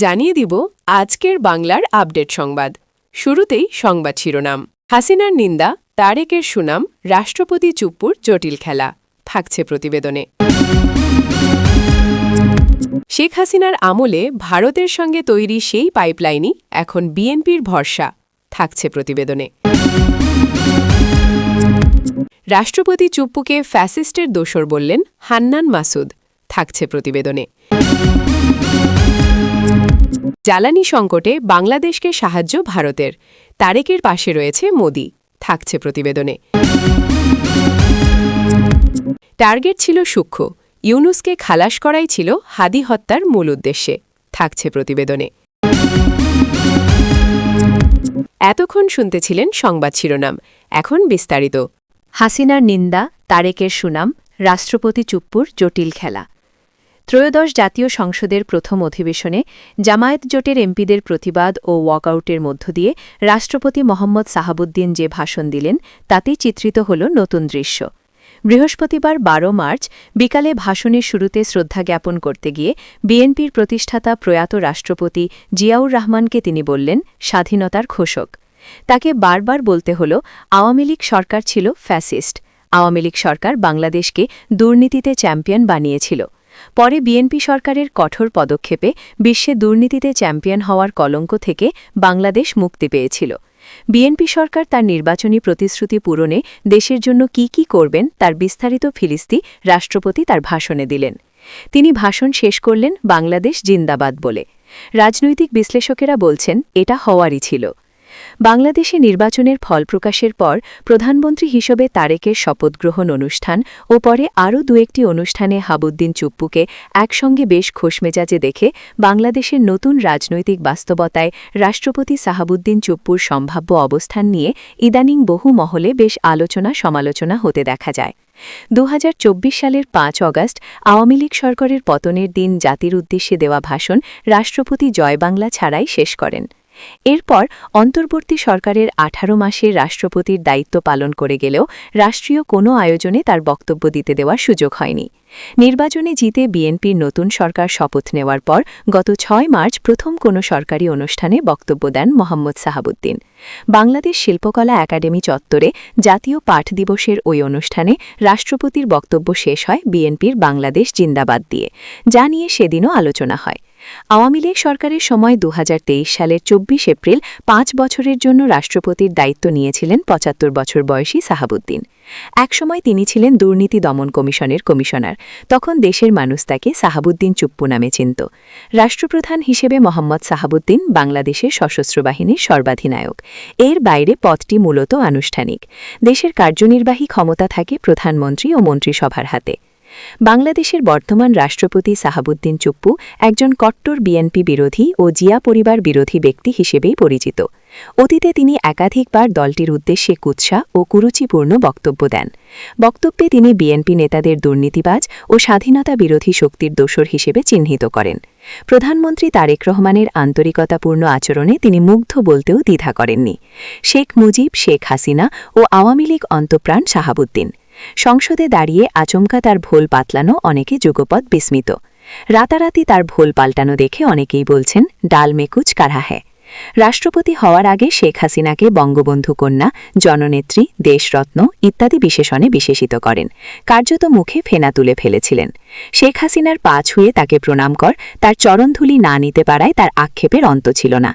জানিয়ে দিব আজকের বাংলার আপডেট সংবাদ। শুরুতেই সংবাদ শিরোনাম। হাসিনার নিন্দা, তারেকের সুনাম, রাষ্ট্রপতি চুপ্পুর জটিল খেলা থাকছে প্রতিবেদনে। শেখ হাসিনার আমলে ভারতের সঙ্গে তৈরি সেই পাইপলাইনই এখন বিএনপির ভরসা থাকছে প্রতিবেদনে। রাষ্ট্রপতি চুপ্পুকে ফ্যাসিস্টের দোসর বললেন হান্নান মাসুদ থাকছে প্রতিবেদনে। জ্বালানি সংকটে বাংলাদেশকে সাহায্য ভারতের, তারেকের পাশে রয়েছে মোদি থাকছে প্রতিবেদনে। টার্গেট ছিল সূক্ষ্ম, ইউনুসকে খালাস করাই ছিল হাদি হত্যার মূল উদ্দেশ্যে থাকছে প্রতিবেদনে। এতক্ষণ শুনতেছিলেন সংবাদ শিরোনাম, এখন বিস্তারিত। হাসিনার নিন্দা, তারেকের সুনাম, রাষ্ট্রপতি চুপ্পুর জটিল খেলা। ত্রয়োদশ জাতীয় সংসদের প্রথম অধিবেশনে জামায়াত জোটের এমপিদের প্রতিবাদ ও ওয়াকআউটের মধ্য দিয়ে রাষ্ট্রপতি মোহাম্মদ সাহাবুদ্দিন যে ভাষণ দিলেন তাতেই চিত্রিত হল নতুন দৃশ্য। বৃহস্পতিবার ১২ মার্চ বিকালে ভাষণের শুরুতে শ্রদ্ধা জ্ঞাপন করতে গিয়ে বিএনপির প্রতিষ্ঠাতা প্রয়াত রাষ্ট্রপতি জিয়াউর রহমানকে তিনি বললেন স্বাধীনতার ঘোষক। তাকে বারবার বলতে হল আওয়ামী লীগ সরকার ছিল ফ্যাসিস্ট, আওয়ামী লীগ সরকার বাংলাদেশকে দুর্নীতিতে চ্যাম্পিয়ন বানিয়েছিল। পরে বিএনপি সরকারের কঠোর পদক্ষেপে বিশ্বে দুর্নীতিতে চ্যাম্পিয়ন হওয়ার কলঙ্ক থেকে বাংলাদেশ মুক্তি পেয়েছিল। বিএনপি সরকার তার নির্বাচনী প্রতিশ্রুতি পূরণে দেশের জন্য কি করবেন তার বিস্তারিত ফিরিস্তি রাষ্ট্রপতি তার ভাষণে দিলেন। তিনি ভাষণ শেষ করলেন বাংলাদেশ জিন্দাবাদ বলে। রাজনৈতিক বিশ্লেষকেরা বলছেন এটা হওয়ারই ছিল। বাংলাদেশে নির্বাচনের ফল প্রকাশের পর প্রধানমন্ত্রী হিসেবে তারেকের শপথগ্রহণ অনুষ্ঠান ও পরে আরও দু-একটি অনুষ্ঠানে হাবুদ্দিন চুপ্পুকে একসঙ্গে বেশ খোশমেজাজে দেখে বাংলাদেশের নতুন রাজনৈতিক বাস্তবতায় রাষ্ট্রপতি সাহাবুদ্দিন চুপ্পুর সম্ভাব্য অবস্থান নিয়ে ইদানিং বহু মহলে বেশ আলোচনা সমালোচনা হতে দেখা যায়। ২০২৪ সালের ৫ অগাস্ট আওয়ামী লীগ সরকারের পতনের দিন জাতির উদ্দেশ্যে দেওয়া ভাষণ রাষ্ট্রপতি জয় বাংলা ছাড়াই শেষ করেন। এরপর অন্তর্বর্তী সরকারের ১৮ মাসের রাষ্ট্রপতির দায়িত্ব পালন করে গেলেও রাষ্ট্রীয় কোনো আয়োজনে তার বক্তব্য দিতে দেওয়ার সুযোগ হয়নি। নির্বাচনে জিতে বিএনপির নতুন সরকার শপথ নেওয়ার পর গত ৬ মার্চ প্রথম কোনো সরকারি অনুষ্ঠানে বক্তব্য দেন মোহাম্মদ সাহাবুদ্দিন। বাংলাদেশ শিল্পকলা একাডেমি চত্বরে জাতীয় পাঠ দিবসের ওই অনুষ্ঠানে রাষ্ট্রপতির বক্তব্য শেষ হয় বিএনপির বাংলাদেশ জিন্দাবাদ দিয়ে, যা নিয়ে সেদিনও আলোচনা হয়। আওয়ামী লীগ সরকারের সময় ২০২৩ সালের ২৪ এপ্রিল ৫ বছরের জন্য রাষ্ট্রপতির দায়িত্ব নিয়েছিলেন ৭৫ বছর বয়সী সাহাবুদ্দিন। একসময় তিনি ছিলেন দুর্নীতি দমন কমিশনের কমিশনার। তখন দেশের মানুষ তাকে সাহাবুদ্দিন চুপ্পু নামে চিনত। রাষ্ট্রপ্রধান হিসেবে মোহাম্মদ সাহাবুদ্দিন বাংলাদেশের সশস্ত্র বাহিনীর সর্বাধিনায়ক। এর বাইরে পদটি মূলত আনুষ্ঠানিক। দেশের কার্যনির্বাহী ক্ষমতা থাকে প্রধানমন্ত্রী ও মন্ত্রিসভার হাতে। বাংলাদেশের বর্তমান রাষ্ট্রপতি সাহাবুদ্দিন চুপ্পু একজন কট্টর বিএনপি বিরোধী ও জিয়া পরিবার বিরোধী ব্যক্তি হিসেবেই পরিচিত। অতীতে তিনি একাধিকবার দলটির উদ্দেশ্যে কুৎসা ও কুরুচিপূর্ণ বক্তব্য দেন। বক্তব্যে তিনি বিএনপি নেতাদের দুর্নীতিবাজ ও স্বাধীনতা বিরোধী শক্তির দোসর হিসেবে চিহ্নিত করেন। প্রধানমন্ত্রী তারেক রহমানের আন্তরিকতাপূর্ণ আচরণে তিনি মুগ্ধ বলতেও দ্বিধা করেননি। শেখ মুজিব, শেখ হাসিনা ও আওয়ামী লীগ অন্তঃপ্রাণ সাহাবুদ্দিন। সংসদে দাঁড়িয়ে আচমকা তার ভোল পাতলানো অনেকে যুগপৎ বিস্মিত। রাতারাতি তার ভোল পাল্টানো দেখে অনেকেই বলছেন ডাল মে কুচ কাড়া হ্যায়। রাষ্ট্রপতি হওয়ার আগে শেখ হাসিনাকে বঙ্গবন্ধু কন্যা, জননেত্রী, দেশরত্ন ইত্যাদি বিশেষণে বিশেষিত করেন। কার্যত মুখে ফেনা তুলে ফেলেছিলেন। শেখ হাসিনার পা ছুঁয়ে তাকে প্রণাম কর, তার চরণধুলি না নিতে পারায় তার আক্ষেপের অন্ত ছিল না।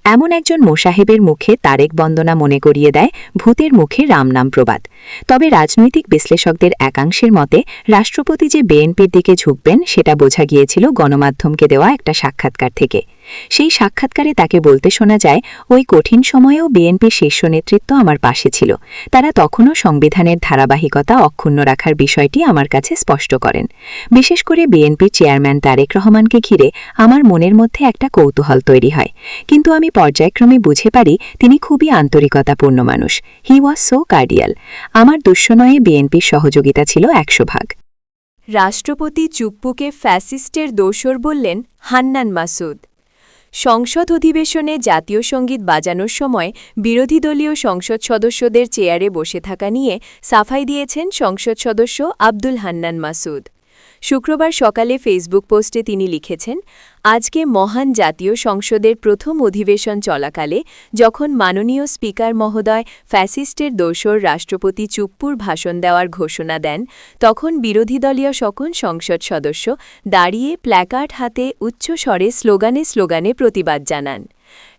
এমন একজন মোসাহেবের মুখে তারেক বন্দনা মনে করিয়ে দেয় ভূতের মুখে রামনাম প্রবাদ। তবে রাজনৈতিক বিশ্লেষকদের একাংশের মতে রাষ্ট্রপতি যে বিএনপির দিকে ঝুঁকবেন সেটা বোঝা গিয়েছিল গণমাধ্যমকে দেওয়া একটা সাক্ষাৎকার থেকে। সেই সাক্ষাৎকারে তাকে বলতে শোনা যায়, ওই কঠিন সময়েও বিএনপির শীর্ষ নেতৃত্ব আমার পাশে ছিল। তারা তখনও সংবিধানের ধারাবাহিকতা অক্ষুণ্ণ রাখার বিষয়টি আমার কাছে স্পষ্ট করেন। বিশেষ করে বিএনপির চেয়ারম্যান তারেক রহমানকে ঘিরে আমার মনের মধ্যে একটা কৌতূহল তৈরি হয়। কিন্তু আমি পর্যায়ক্রমে বুঝে পারি তিনি খুবই আন্তরিকতাপূর্ণ মানুষ। হি ওয়াজ সো কার্ডিয়াল। আমার দুঃসময়ে বিএনপির সহযোগিতা ছিল ১০০%। রাষ্ট্রপতি চুপ্পুকে ফ্যাসিস্টের দোসর বললেন হান্নান মাসুদ। সংসদ অধিবেশনে জাতীয় সঙ্গীত বাজানোর সময় বিরোধী দলীয় সংসদ সদস্যদের চেয়ারে বসে থাকা নিয়ে সাফাই দিয়েছেন সংসদ সদস্য আব্দুল হান্নান মাসুদ। শুক্রবার সকালে ফেসবুক পোস্টে তিনি লিখেছেন, আজকে মহান জাতীয় সংসদের প্রথম অধিবেশন চলাকালে যখন মাননীয় স্পিকার মহোদয় ফ্যাসিস্টের দোসর রাষ্ট্রপতি চুপ্পুর ভাষণ দেওয়ার ঘোষণা দেন, তখন বিরোধী দলীয় সকল সংসদ সদস্য দাঁড়িয়ে প্ল্যাকার্ড হাতে উচ্চ স্বরে স্লোগানে প্রতিবাদ জানান।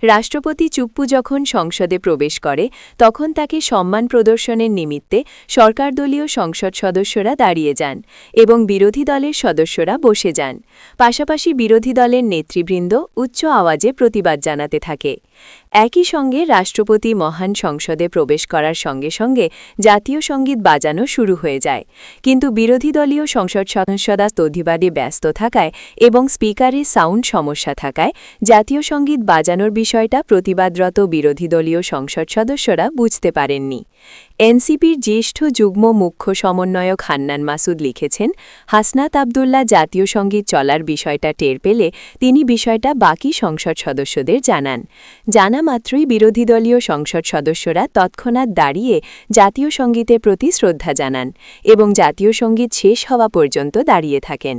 রাষ্ট্রপতি চুপ্পু যখন সংসদে প্রবেশ করে তখন তাকে সম্মান প্রদর্শনের নিমিত্তে সরকারদলীয় সংসদ সদস্যরা দাঁড়িয়ে যান এবং বিরোধী দলের সদস্যরা বসে যান। পাশাপাশি বিরোধী দলের নেতৃবৃন্দ উচ্চ আওয়াজে প্রতিবাদ জানাতে থাকে। একই সঙ্গে রাষ্ট্রপতি মহান সংসদে প্রবেশ করার সঙ্গে সঙ্গে জাতীয় সঙ্গীত বাজানো শুরু হয়ে যায়, কিন্তু বিরোধী দলীয় সংসদ সদস্যরা প্রতিবাদে ব্যস্ত থাকায় এবং স্পিকারের সাউন্ড সমস্যা থাকায় জাতীয় সঙ্গীত বাজানোর বিষয়টা প্রতিবাদরত বিরোধী দলীয় সংসদ সদস্যরা বুঝতে পারেননি। এনসিপির জ্যেষ্ঠ যুগ্ম মুখ্য সমন্বয়ক হান্নান মাসুদ লিখেছেন, হাসনাত আবদুল্লাহ জাতীয় সঙ্গীত চলার বিষয়টা টের পেলে তিনি বিষয়টা বাকি সংসদ সদস্যদের জানান। জানা মাত্রই বিরোধী দলীয় সংসদ সদস্যরা তৎক্ষণাৎ দাঁড়িয়ে জাতীয় সঙ্গীতের প্রতি শ্রদ্ধা জানান এবং জাতীয় সঙ্গীত শেষ হওয়া পর্যন্ত দাঁড়িয়ে থাকেন।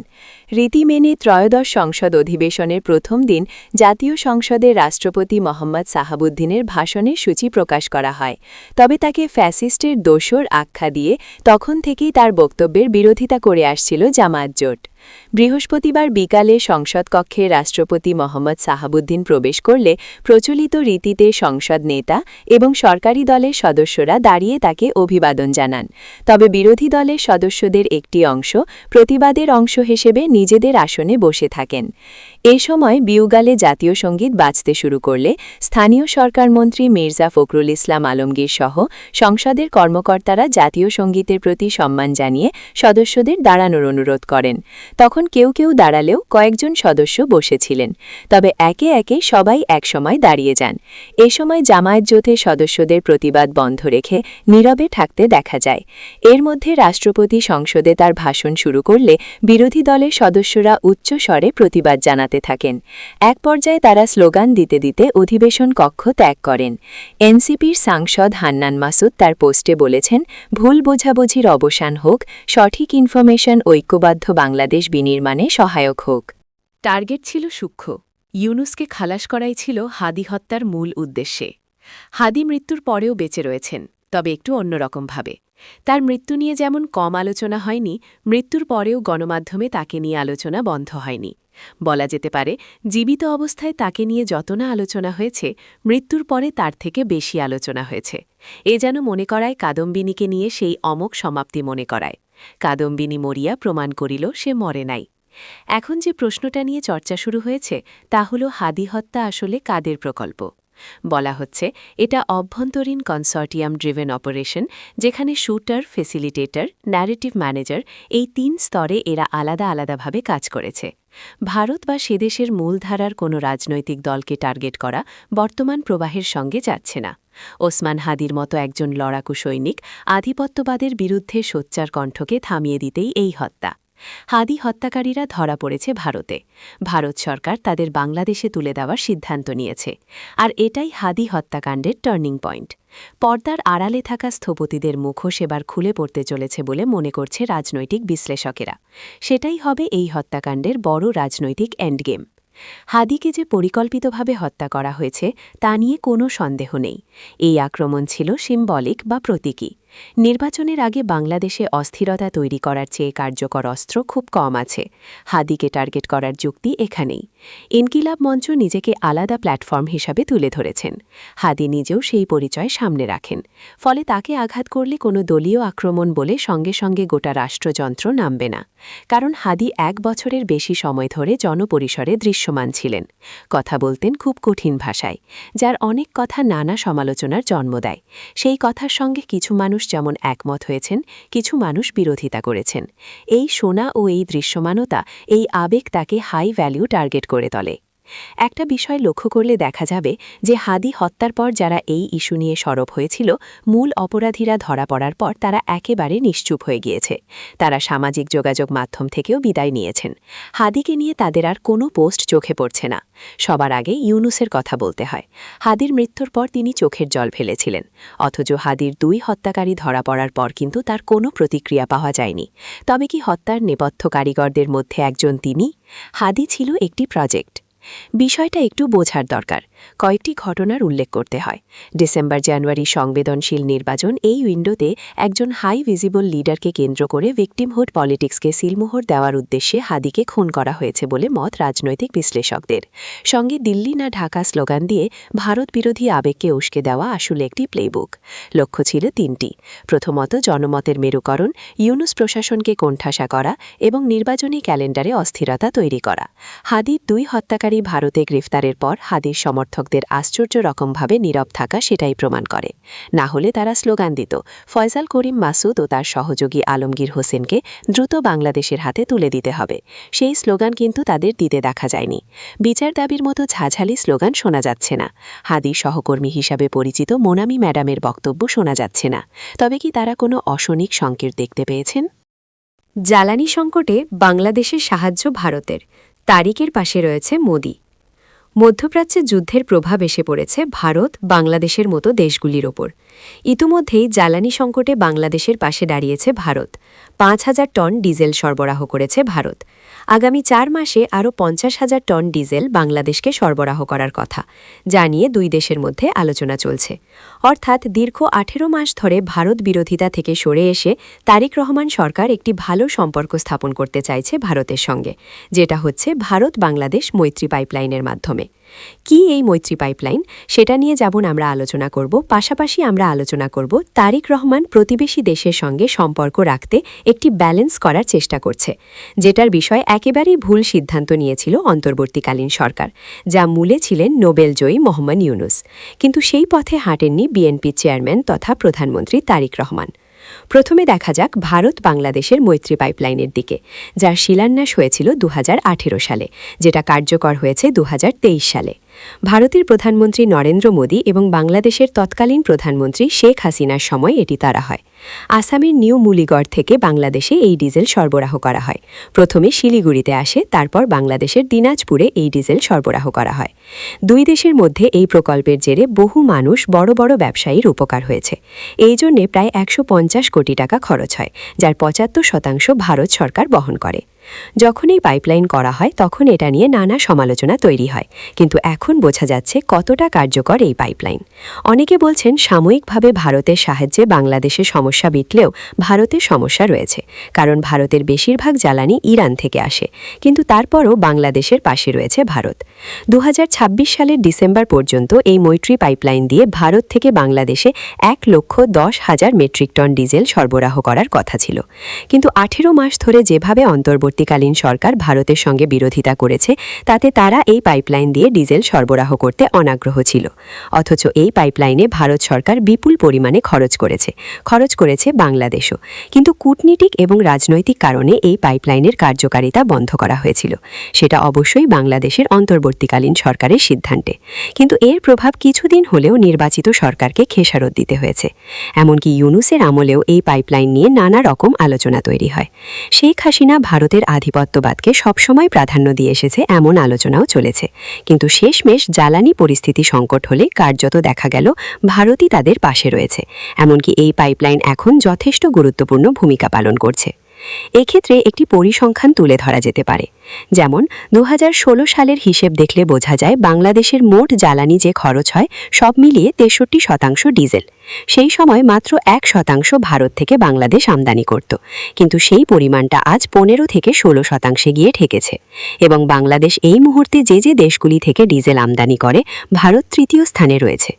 রীতি মেনে ত্রয়োদশ সংসদ অধিবেশনের প্রথম দিন জাতীয় সংসদে রাষ্ট্রপতি মোহাম্মদ সাহাবুদ্দিনের ভাষণের সূচি প্রকাশ করা হয়, তবে তাকে ফ্যাসিস্টের দোসর আখ্যা দিয়ে তখন থেকেই তার বক্তব্যের বিরোধিতা করে আসছিল জামায়াত জোট। বৃহস্পতিবার বিকালে সংসদ কক্ষে রাষ্ট্রপতি মোহাম্মদ সাহাবুদ্দিন প্রবেশ করলে প্রচলিত রীতিতে সংসদ নেতা এবং সরকারি দলের সদস্যরা দাঁড়িয়ে তাকে অভিবাদন জানান, তবে বিরোধী দলের সদস্যদের একটি অংশ প্রতিবাদের অংশ হিসেবে নিজেদের আসনে বসে থাকেন। এ সময় বিউগালে জাতীয় সঙ্গীত বাজতে শুরু করলে স্থানীয় সরকারমন্ত্রী মির্জা ফখরুল ইসলাম আলমগীর সহ সংসদের কর্মকর্তারা জাতীয় সঙ্গীতের প্রতি সম্মান জানিয়ে সদস্যদের দাঁড়ানোর অনুরোধ করেন। তখন কেউ কেউ দাঁড়ালেও কয়েকজন সদস্য বসেছিলেন, তবে একে একে সবাই একসময় দাঁড়িয়ে যান। এ সময় জামায়াত জোটের সদস্যদের প্রতিবাদ বন্ধ রেখে নীরবে থাকতে দেখা যায়। এর মধ্যে রাষ্ট্রপতি সংসদে তার ভাষণ শুরু করলে বিরোধী দলের সদস্যরা উচ্চ স্বরে প্রতিবাদ জানাতে থাকেন। এক পর্যায়ে তারা স্লোগান দিতে দিতে অধিবেশন কক্ষ ত্যাগ করেন। এনসিপির সাংসদ হান্নান মাসুদ তার পোস্টে বলেছেন, ভুল বোঝাবুঝির অবসান হোক, সঠিক ইনফরমেশন ঐক্যবদ্ধ বাংলাদেশ বিনির্মাণে সহায়ক হোক। টার্গেট ছিল সূক্ষ্ম। ইউনুসকে খালাস করাই ছিল হাদি হত্যার মূল উদ্দেশ্যে। হাদি মৃত্যুর পরেও বেঁচে রয়েছেন, তবে একটু অন্যরকমভাবে। তার মৃত্যু নিয়ে যেমন কম আলোচনা হয়নি, মৃত্যুর পরেও গণমাধ্যমে তাকে নিয়ে আলোচনা বন্ধ হয়নি। বলা যেতে পারে, জীবিত অবস্থায় তাকে নিয়ে যত না আলোচনা হয়েছে, মৃত্যুর পরে তার থেকে বেশি আলোচনা হয়েছে। এ যেন মনে করায় কাদম্বিনীকে নিয়ে সেই অমোঘ সমাপ্তি মনে করায়। কাদম্বিনী মরিয়া প্রমাণ করিল সে মরে নাই। এখন যে প্রশ্নটা নিয়ে চর্চা শুরু হয়েছে তা হল হাদি হত্যা আসলে কাদের প্রকল্প। বলা হচ্ছে এটা অভ্যন্তরীণ কনসর্টিয়াম ড্রিভেন অপারেশন, যেখানে শুটার, ফেসিলিটেটর, ন্যারেটিভ ম্যানেজার এই ৩ স্তরে এরা আলাদা আলাদাভাবে কাজ করেছে। ভারত বা সেদেশের মূলধারার কোনো রাজনৈতিক দলকে টার্গেট করা বর্তমান প্রবাহের সঙ্গে যাচ্ছে না। ওসমান হাদির মতো একজন লড়াকু সৈনিক আধিপত্যবাদের বিরুদ্ধে সোচ্চার কণ্ঠকে থামিয়ে দিতেই এই হত্যা। হাদি হত্যাকারীরা ধরা পড়েছে ভারতে। ভারত সরকার তাদের বাংলাদেশে তুলে দেওয়ার সিদ্ধান্ত নিয়েছে। আর এটাই হাদি হত্যাকাণ্ডের টার্নিং পয়েন্ট। পর্দার আড়ালে থাকা স্থপতিদের মুখোশ এবার খুলে পড়তে চলেছে বলে মনে করছে রাজনৈতিক বিশ্লেষকেরা। সেটাই হবে এই হত্যাকাণ্ডের বড় রাজনৈতিক এন্ডগেম। হাদিকে যে পরিকল্পিতভাবে হত্যা করা হয়েছে তা নিয়ে কোনো সন্দেহ নেই। এই আক্রমণ ছিল সিম্বলিক বা প্রতীকী। নির্বাচনের আগে বাংলাদেশে অস্থিরতা তৈরি করার চেয়ে কার্যকর অস্ত্র খুব কম আছে। হাদিকে টার্গেট করার যুক্তি এখানেই। ইনকিলাব মঞ্চ নিজেকে আলাদা প্ল্যাটফর্ম হিসাবে তুলে ধরেছেন। হাদি নিজেও সেই পরিচয় সামনে রাখেন। ফলে তাকে আঘাত করলে কোনো দলীয় আক্রমণ বলে সঙ্গে সঙ্গে গোটা রাষ্ট্রযন্ত্র নামবে না। কারণ হাদি ১ বছরের বেশি সময় ধরে জনপরিসরে দৃশ্যমান ছিলেন। কথা বলতেন খুব কঠিন ভাষায়, যার অনেক কথা নানা সমালোচনার জন্ম দেয়। সেই কথার সঙ্গে কিছু মানুষ যেমন একমত হয়েছেন, কিছু মানুষ বিরোধিতা করেছেন। এই শোনা ও এই দৃশ্যমানতা, এই আবেগ তাকে হাই ভ্যালু টার্গেট করে তোলে। একটা বিষয় লক্ষ্য করলে দেখা যাবে যে হাদি হত্যার পর যারা এই ইস্যু নিয়ে সরব হয়েছিল, মূল অপরাধীরা ধরা পড়ার পর তারা একেবারে নিশ্চুপ হয়ে গিয়েছে। তারা সামাজিক যোগাযোগ মাধ্যম থেকেও বিদায় নিয়েছেন। হাদিকে নিয়ে তাদের আর কোনো পোস্ট চোখে পড়ছে না। সবার আগে ইউনুসের কথা বলতে হয়। হাদির মৃত্যুর পর তিনি চোখের জল ফেলেছিলেন, অথচ হাদির 2 হত্যাকারী ধরা পড়ার পর কিন্তু তার কোনো প্রতিক্রিয়া পাওয়া যায়নি। তবে কি হত্যার নেপথ্য কারিগরদের মধ্যে একজন তিনি? হাদি ছিল একটি প্রজেক্ট। বিষয়টা একটু বোঝার দরকার। কয়েকটি ঘটনার উল্লেখ করতে হয়। ডিসেম্বর-জানুয়ারি সংবেদনশীল নির্বাচন, এই উইন্ডোতে একজন হাই ভিজিবল লিডারকে কেন্দ্র করে ভিকটিমহুড পলিটিক্সকে সিলমোহর দেওয়ার উদ্দেশ্যে হাদিকে খুন করা হয়েছে বলে মত রাজনৈতিক বিশ্লেষকদের। সঙ্গে দিল্লি না ঢাকা স্লোগান দিয়ে ভারত বিরোধী আবেগকে উস্কে দেওয়া আসলে একটি প্লেবুক। লক্ষ্য ছিল 3টি। প্রথমত, জনমতের মেরুকরণ, ইউনুস প্রশাসনকে কোণঠাসা করা এবং নির্বাচনী ক্যালেন্ডারে অস্থিরতা তৈরি করা। হাদির 2 হত্যাকারী ভারতে গ্রেফতারের পর হাদির সমর্থকদের আশ্চর্য রকমভাবে নীরব থাকা সেটাই প্রমাণ করে। না হলে তারা স্লোগান দিত, ফয়সাল করিম মাসুদ ও তার সহযোগী আলমগীর হোসেনকে দ্রুত বাংলাদেশের হাতে তুলে দিতে হবে। সেই স্লোগান কিন্তু তাদের দিতে দেখা যায়নি। বিচার দাবির মতো ঝাঝালি স্লোগান শোনা যাচ্ছে না। হাদির সহকর্মী হিসাবে পরিচিত মোনামি ম্যাডামের বক্তব্য শোনা যাচ্ছে না। তবে কি তারা কোনো অশনিক সংকেত দেখতে পেয়েছেন? জ্বালানি সংকটে বাংলাদেশের সাহায্য ভারতের, তারিকের পাশে রয়েছে মোদি। মধ্যপ্রাচ্যে যুদ্ধের প্রভাব এসে পড়েছে ভারত, বাংলাদেশের মতো দেশগুলির ওপর। ইতিমধ্যেই জ্বালানি সংকটে বাংলাদেশের পাশে দাঁড়িয়েছে ভারত। 5,000 টন ডিজেল সরবরাহ করেছে ভারত। আগামী 4 মাসে আরও 50,000 টন ডিজেল বাংলাদেশকে সরবরাহ করার কথা, যা নিয়ে 2 দেশের মধ্যে আলোচনা চলছে। অর্থাৎ দীর্ঘ 18 মাস ধরে ভারত বিরোধিতা থেকে সরে এসে তারেক রহমান সরকার একটি ভালো সম্পর্ক স্থাপন করতে চাইছে ভারতের সঙ্গে, যেটা হচ্ছে ভারত-বাংলাদেশ মৈত্রী পাইপলাইনের মাধ্যমে। কি এই মৈত্রী পাইপলাইন, সেটা নিয়ে যেমন আমরা আলোচনা করব, পাশাপাশি আমরা আলোচনা করব তারেক রহমান প্রতিবেশী দেশের সঙ্গে সম্পর্ক রাখতে একটি ব্যালেন্স করার চেষ্টা করছে, যেটার বিষয় একেবারেই ভুল সিদ্ধান্ত নিয়েছিল অন্তর্বর্তীকালীন সরকার, যা মূলে ছিলেন নোবেলজয়ী মোহাম্মদ ইউনুস। কিন্তু সেই পথে হাঁটেননি বিএনপি চেয়ারম্যান তথা প্রধানমন্ত্রী তারেক রহমান। প্রথমে দেখা যাক ভারত বাংলাদেশের মৈত্রী পাইপলাইনের দিকে, যার শিলান্যাস হয়েছিল 2018 সালে, যেটা কার্যকর হয়েছে 2023 সালে। ভারতের প্রধানমন্ত্রী নরেন্দ্র মোদী এবং বাংলাদেশের তৎকালীন প্রধানমন্ত্রী শেখ হাসিনার সময় এটি তারা হয়। আসামের নিউ মুলিগড় থেকে বাংলাদেশে এই ডিজেল সরবরাহ করা হয়। প্রথমে শিলিগুড়িতে আসে, তারপর বাংলাদেশের দিনাজপুরে এই ডিজেল সরবরাহ করা হয়। 2 দেশের মধ্যে এই প্রকল্পের জেরে বহু মানুষ, বড় বড় ব্যবসায়ীর উপকার হয়েছে। এই জন্যে প্রায় 150 কোটি টাকা খরচ হয়, যার 75% ভারত সরকার বহন করে। যখন এই পাইপলাইন করা হয় তখন এটা নিয়ে নানা সমালোচনা তৈরি হয়, কিন্তু এখন বোঝা যাচ্ছে কতটা কার্যকর এই পাইপলাইন। অনেকে বলছেন সাময়িকভাবে ভারতের সাহায্যে বাংলাদেশের সমস্যা মিটলেও ভারতের সমস্যা রয়েছে, কারণ ভারতের বেশিরভাগ জ্বালানি ইরান থেকে আসে, কিন্তু তারপরও বাংলাদেশের পাশে রয়েছে ভারত। 2026 সালের ডিসেম্বর পর্যন্ত এই মৈত্রী পাইপলাইন দিয়ে ভারত থেকে বাংলাদেশে 1,10,000 মেট্রিক টন ডিজেল সরবরাহ করার কথা ছিল। কিন্তু 18 মাস ধরে যেভাবে অন্তর্বর্তীকালীন সরকার ভারতের সঙ্গে বিরোধিতা করেছে, তাতে তারা এই পাইপলাইন দিয়ে ডিজেল সরবরাহ করতে অনাগ্রহ ছিল। অথচ এই পাইপলাইনে ভারত সরকার বিপুল পরিমাণে খরচ করেছে বাংলাদেশও। কিন্তু কূটনীতিক এবং রাজনৈতিক কারণে এই পাইপলাইনের কার্যকারিতা বন্ধ করা হয়েছিল। সেটা অবশ্যই বাংলাদেশের অন্তর্বর্তীকালীন সরকারের সিদ্ধান্তে। কিন্তু এর প্রভাব কিছুদিন হলেও নির্বাচিত সরকারকে খেসারত দিতে হয়েছে। এমনকি ইউনুসের আমলেও এই পাইপলাইন নিয়ে নানা রকম আলোচনা তৈরি হয়। শেখ হাসিনা ভারতের আধিপত্যবাদকে সবসময় প্রাধান্য দিয়ে এসেছে, এমন আলোচনাও চলেছে। কিন্তু শেষমেশ জ্বালানি পরিস্থিতি সংকট হলে কার্যত দেখা গেল ভারতই তাদের পাশে রয়েছে। এমনকি এই পাইপলাইন এখন যথেষ্ট গুরুত্বপূর্ণ ভূমিকা পালন করছে। এক্ষেত্রে একটি পরিসংখ্যান তুলে ধরা যেতে পারে। যেমন 2016 সালের হিসেব দেখলে বোঝা যায় বাংলাদেশের মোট জ্বালানি যে খরচ হয় সব মিলিয়ে 63% ডিজেল। সেই সময় মাত্র 1% ভারত থেকে বাংলাদেশ আমদানি করত, কিন্তু সেই পরিমাণটা আজ 15 থেকে 16% গিয়ে ঠেকেছে। এবং বাংলাদেশ এই মুহূর্তে যে দেশগুলি থেকে ডিজেল আমদানি করে, ভারত 3য় স্থানে রয়েছে।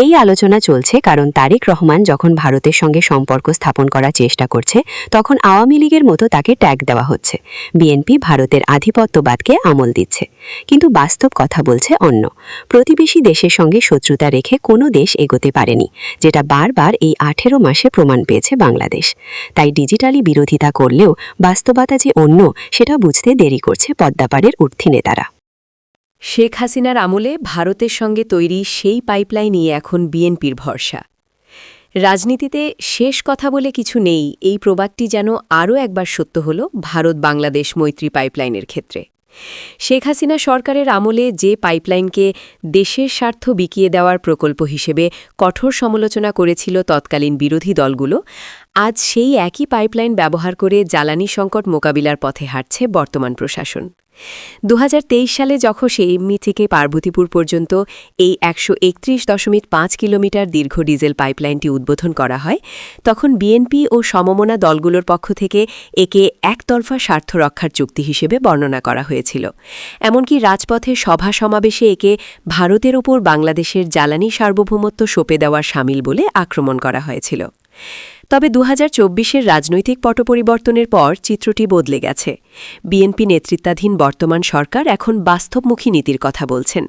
এই আলোচনা চলছে কারণ তারেক রহমান যখন ভারতের সঙ্গে সম্পর্ক স্থাপন করার চেষ্টা করছে, তখন আওয়ামী লীগের মতো তাকে ট্যাগ দেওয়া হচ্ছে। বিএনপি ভারতের আধিপত্যবাদকে আমল দিচ্ছে। কিন্তু বাস্তব কথা বলছে অন্য। প্রতিবেশী দেশের সঙ্গে শত্রুতা রেখে কোনো দেশ এগোতে পারেনি, যেটা বারবার এই 18 মাসে প্রমাণ পেয়েছে বাংলাদেশ। তাই ডিজিটালি বিরোধিতা করলেও বাস্তবতা যে অন্য, সেটা বুঝতে দেরি করছে পদ্মাপাড়ের উর্থী নেতারা। শেখ হাসিনার আমলে ভারতের সঙ্গে তৈরি সেই পাইপলাইনই এখন বিএনপির ভরসা। রাজনীতিতে শেষ কথা বলে কিছু নেই, এই প্রবাদটি যেন আরও একবার সত্য হল ভারত বাংলাদেশ মৈত্রী পাইপলাইনের ক্ষেত্রে। শেখ হাসিনা সরকারের আমলে যে পাইপলাইনকে দেশের স্বার্থ বিকিয়ে দেওয়ার প্রকল্প হিসেবে কঠোর সমালোচনা করেছিল তৎকালীন বিরোধী দলগুলো, আজ সেই একই পাইপলাইন ব্যবহার করে জ্বালানি সংকট মোকাবিলার পথে হাঁটছে বর্তমান প্রশাসন। ২০২৩ সালে যখন সেমনি থেকে পার্বতীপুর পর্যন্ত এই ১৩১.৫ কিলোমিটার দীর্ঘ ডিজেল পাইপলাইনটি উদ্বোধন করা হয়, তখন বিএনপি ও সমমনা দলগুলোর পক্ষ থেকে একে একতরফা স্বার্থ রক্ষার চুক্তি হিসেবে বর্ণনা করা হয়েছিল। এমনকি রাজপথে সভা সমাবেশে একে ভারতের ওপর বাংলাদেশের জ্বালানি সার্বভৌমত্ব সঁপে দেওয়ার শামিল বলে আক্রমণ করা হয়েছিল। তবে ২০২৪-এর রাজনৈতিক পটপরিবর্তনের পর চিত্রটি বদলে গেছে। বিএনপি নেতৃত্বাধীন বর্তমান সরকার এখন বাস্তবমুখী নীতির কথা বলছেন।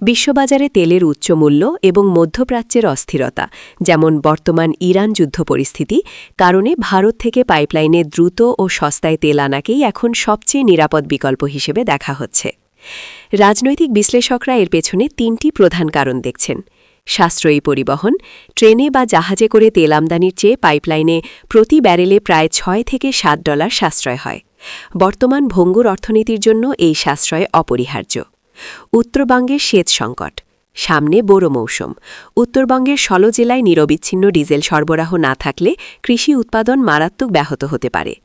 বিশ্ববাজারে তেলের উচ্চ মূল্য এবং মধ্যপ্রাচ্যের অস্থিরতা, যেমন বর্তমান ইরান যুদ্ধ পরিস্থিতি, কারণে ভারত থেকে পাইপলাইনে দ্রুত ও সস্তায় তেল আনাকেই এখন সবচেয়ে নিরাপদ বিকল্প হিসেবে দেখা হচ্ছে। রাজনৈতিক বিশ্লেষকরা এর পেছনে ৩টি প্রধান কারণ দেখছেন। সাশ্রয়ী পরিবহন, ট্রেনে বা জাহাজে করে তেল আমদানির চেয়ে পাইপলাইনে প্রতি ব্যারেলে প্রায় $৬ থেকে $৭ সাশ্রয় হয়। বর্তমান ভঙ্গুর অর্থনীতির জন্য এই সাশ্রয় অপরিহার্য। উত্তরবঙ্গের সেচ সংকট, সামনে বোরো মৌসুম। উত্তরবঙ্গের ১৬ জেলায় নিরবিচ্ছিন্ন ডিজেল সরবরাহ না থাকলে কৃষি উৎপাদন মারাত্মক ব্যাহত হতে পারে।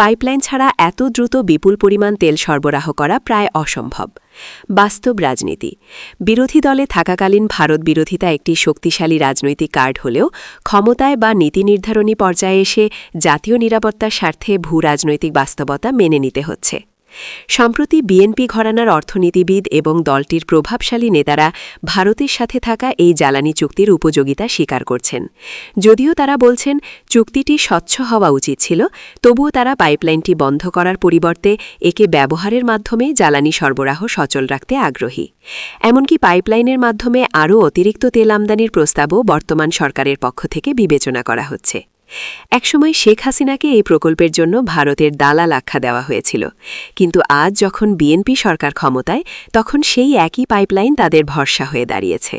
পাইপলাইন ছাড়া এত দ্রুত বিপুল পরিমাণ তেল সরবরাহ করা প্রায় অসম্ভব। বাস্তব রাজনীতি, বিরোধী দলে থাকাকালীন ভারত বিরোধিতা একটি শক্তিশালী রাজনৈতিক কার্ড হলেও ক্ষমতায় বা নীতি নির্ধারণী পর্যায়ে এসে জাতীয় নিরাপত্তার স্বার্থে ভূ-রাজনৈতিক বাস্তবতা মেনে নিতে হচ্ছে। সম্প্রতি বিএনপি ঘরানার অর্থনীতিবিদ এবং দলটির প্রভাবশালী নেতারা ভারতের সাথে থাকা এই জ্বালানি চুক্তির উপযোগিতা স্বীকার করছেন। যদিও তারা বলছেন চুক্তিটি স্বচ্ছ হওয়া উচিত ছিল, তবুও তারা পাইপলাইনটি বন্ধ করার পরিবর্তে একে ব্যবহারের মাধ্যমে জ্বালানি সরবরাহ সচল রাখতে আগ্রহী। এমনকি পাইপলাইনের মাধ্যমে আরও অতিরিক্ত তেল আমদানির প্রস্তাবও বর্তমান সরকারের পক্ষ থেকে বিবেচনা করা হচ্ছে। একসময় শেখ হাসিনাকে এই প্রকল্পের জন্য ভারতের দালাল আখ্যা দেওয়া হয়েছিল, কিন্তু আজ যখন বিএনপি সরকার ক্ষমতায়, তখন সেই একই পাইপলাইন তাদের ভরসা হয়ে দাঁড়িয়েছে।